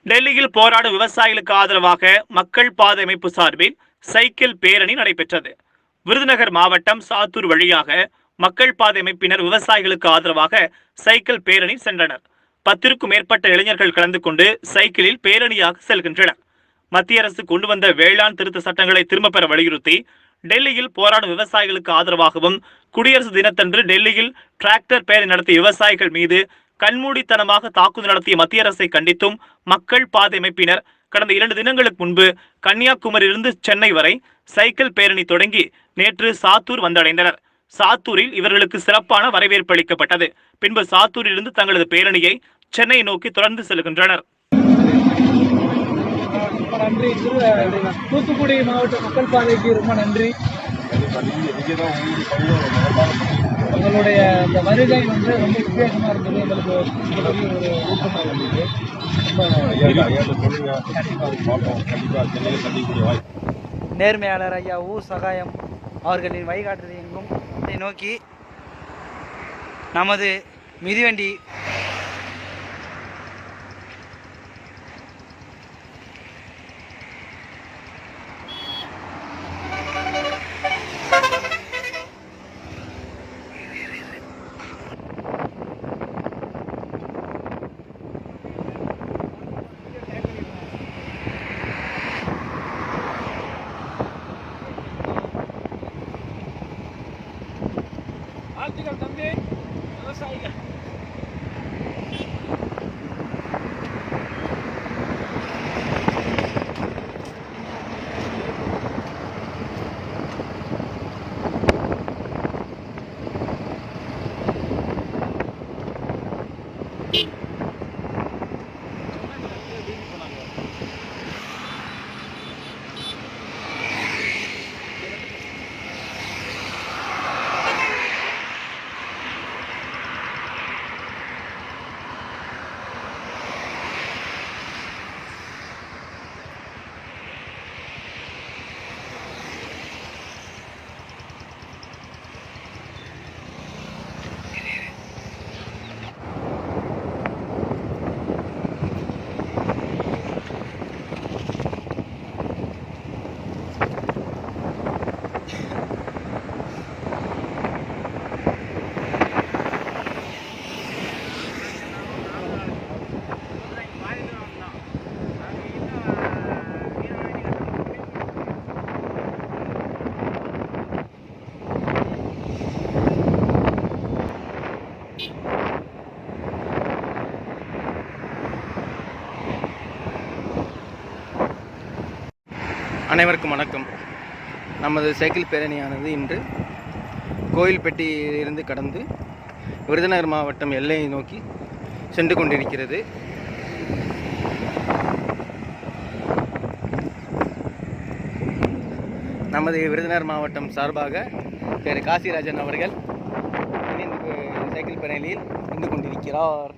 டெல்லியில் போராடும் விவசாயிகளுக்கு ஆதரவாக மக்கள் பாதை அமைப்பு சார்பில் சைக்கிள் பேரணி நடைபெற்றது. விருதுநகர் மாவட்டம் சாத்தூர் வழியாக மக்கள் பாதை அமைப்பினர் விவசாயிகளுக்கு ஆதரவாக சைக்கிள் பேரணி சென்றனர். 10க்கும் மேற்பட்ட இளைஞர்கள் கலந்து கொண்டு சைக்கிளில் பேரணியாக செல்கின்றனர். மத்திய அரசு கொண்டு வந்த வேளாண் திருத்த சட்டங்களை திரும்ப பெற வலியுறுத்தி டெல்லியில் போராடும் விவசாயிகளுக்கு ஆதரவாகவும், குடியரசு தினத்தன்று டெல்லியில் டிராக்டர் பேரணி நடத்திய விவசாயிகள் மீது கண்மூடித்தனமாக தாக்குதல் நடத்திய மத்திய அரசை கண்டித்தும் மக்கள் பாதை அமைப்பினர் கடந்த 2 தினங்களுக்கு முன்பு கன்னியாகுமரியிலிருந்து சென்னை வரை சைக்கிள் பேரணி தொடங்கி நேற்று சாத்தூர் வந்தடைந்தனர். சாத்தூரில் இவர்களுக்கு சிறப்பான வரவேற்பு அளிக்கப்பட்டது. பின்பு சாத்தூரிலிருந்து தங்களது பேரணியை சென்னை நோக்கி தொடர்ந்து செல்கின்றனர். நன்றி. தூத்துக்குடி மாவட்ட மக்கள் பாதைக்கு ரொம்ப நன்றி. உங்களுடைய இந்த வருகை வந்து ரொம்ப வித்தியாசமாக இருந்தது. எங்களுக்கு ஒரு ஊக்கமாக இருந்தது. நேர்மையாளர் ஐயா ஊ சகாயம் அவர்களின் வழிகாட்டுதலை எங்கும் நோக்கி நமது மிதிவண்டி தம்பி விவசாயிகள் அனைவருக்கும் வணக்கம். நமது சைக்கிள் பேரணியானது இன்று கோயில்பட்டியிலிருந்து கடந்து விருதுநகர் மாவட்டம் எல்லையை நோக்கி சென்று கொண்டிருக்கிறது. நமது விருதுநகர் மாவட்டம் சார்பாக திரு காசிராஜன் அவர்கள் சைக்கிள் பேரணியில் நின்று கொண்டிருக்கிறார்.